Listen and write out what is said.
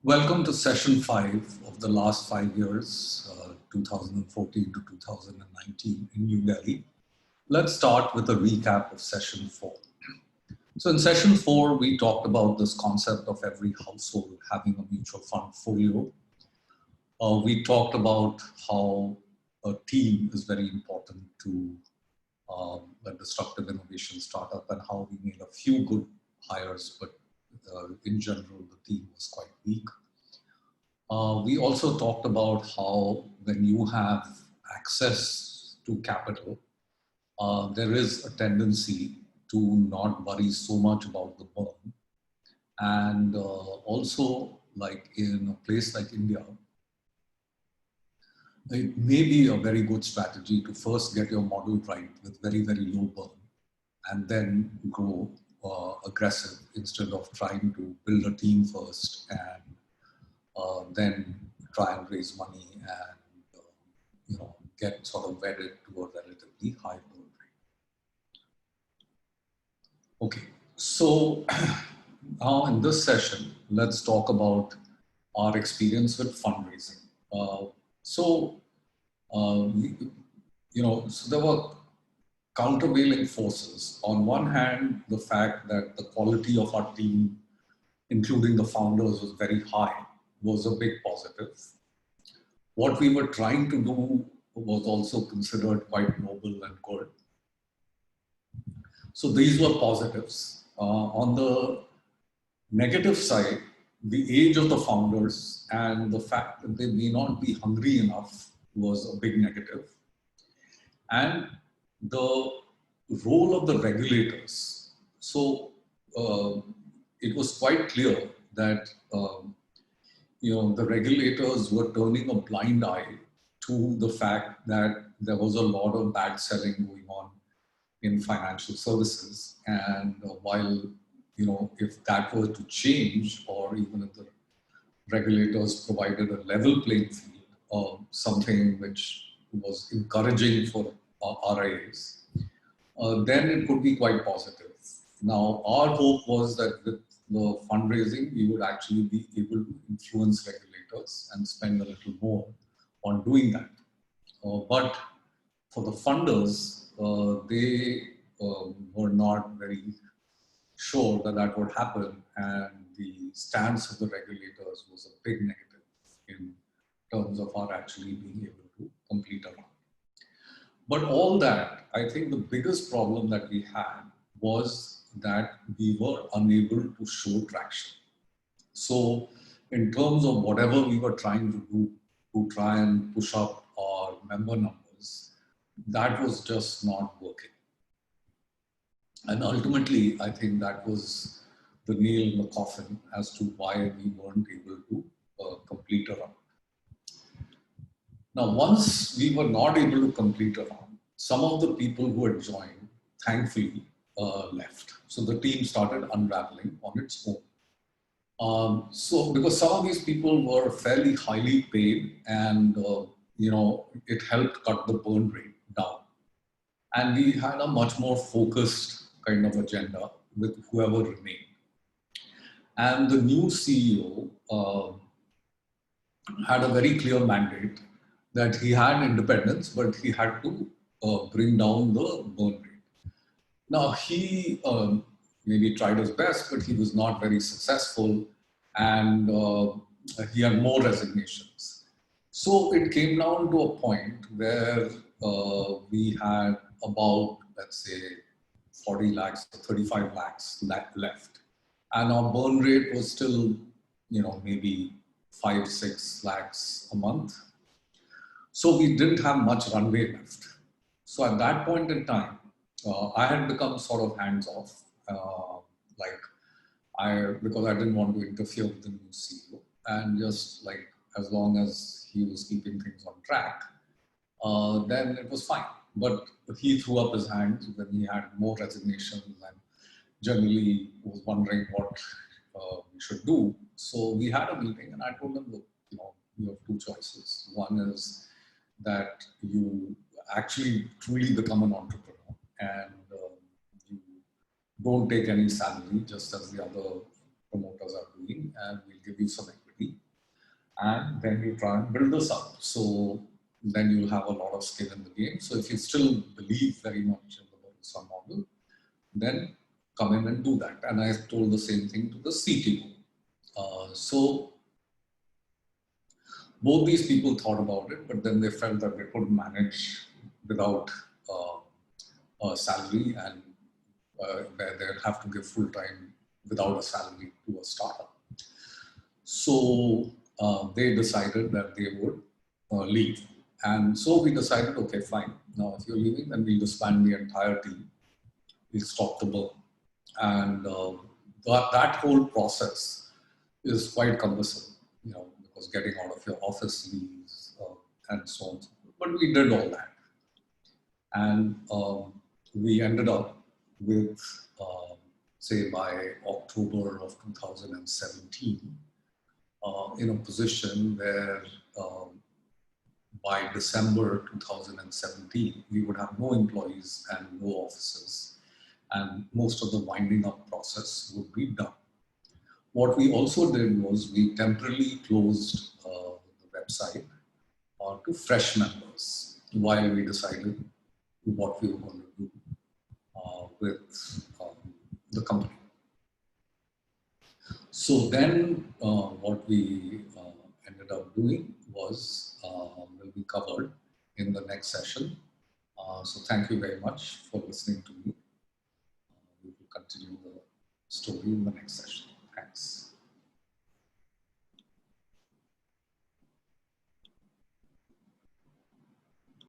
Welcome to session 5 of the last 5 years, 2014 to 2019 in New Delhi. Let's start with a recap of session 4. So in session 4, we talked about this concept of every household having a mutual fund folio. We talked about how a team is very important to a disruptive innovation startup and how we made a few good hires, but in general, the team was quite weak. We also talked about how when you have access to capital, there is a tendency to not worry so much about the burn. And also, like in a place like India, it may be a very good strategy to first get your model right with very, very low burn and then grow aggressive instead of trying to build a team first and then try and raise money and get sort of wedded to a relatively high burn rate. Okay, so now in this session, let's talk about our experience with fundraising. So there were countervailing forces. On one hand, the fact that the quality of our team, including the founders, was very high, was a big positive. What we were trying to do was also considered quite noble and good. So these were positives. On the negative side, the age of the founders and the fact that they may not be hungry enough was a big negative. And the role of the regulators. So it was quite clear that the regulators were turning a blind eye to the fact that there was a lot of bad selling going on in financial services. And while, if that were to change, or even if the regulators provided a level playing field, something which was encouraging for RIAs, then it could be quite positive. Now, our hope was that with the fundraising, we would actually be able to influence regulators and spend a little more on doing that. But for the funders, they were not very sure that that would happen, and the stance of the regulators was a big negative in terms of our actually being able to complete a round. But all that, I think the biggest problem that we had was that we were unable to show traction. So in terms of whatever we were trying to do to try and push up our member numbers, that was just not working. And ultimately, I think that was the nail in the coffin as to why we weren't able to complete a round. Now, once we were not able to complete a round, some of the people who had joined, thankfully, left. So the team started unraveling on its own. So because some of these people were fairly highly paid and, it helped cut the burn rate down. And we had a much more focused kind of agenda with whoever remained. And the new CEO had a very clear mandate that he had independence, but he had to bring down the burn rate. Now, he maybe tried his best, but he was not very successful, and he had more resignations. So it came down to a point where we had about, let's say, 40 lakhs, 35 lakhs left. And our burn rate was still, maybe 5-6 lakhs a month. So we didn't have much runway left. So at that point in time, I had become sort of hands-off, because I didn't want to interfere with the new CEO. And just like, as long as he was keeping things on track, then it was fine. But he threw up his hands when he had more resignations and generally was wondering what we should do. So we had a meeting and I told him, look, you have two choices. One is that you actually truly become an entrepreneur and you don't take any salary, just as the other promoters are doing, and we'll give you some equity. and then you try and build this up. So then you'll have a lot of skin in the game. So if you still believe very much in the Barusa model, then come in and do that. And I told the same thing to the CTO. So both these people thought about it, but then they felt that they couldn't manage without a salary, and where they'll have to give full time without a salary to a startup. So they decided that they would leave. And so we decided, okay, fine. Now, if you're leaving, then we'll disband the entire team. We'll stop the burn. And that whole process is quite cumbersome, because getting out of your office leaves and so on. But we did all that. And we ended up with, say, by October of 2017, in a position where by December 2017, we would have no employees and no offices, and most of the winding up process would be done. What we also did was we temporarily closed the website to fresh members while we decided what we were going to do with the company. So then what we ended up doing was will be covered in the next session. So thank you very much for listening to me. We will continue the story in the next session.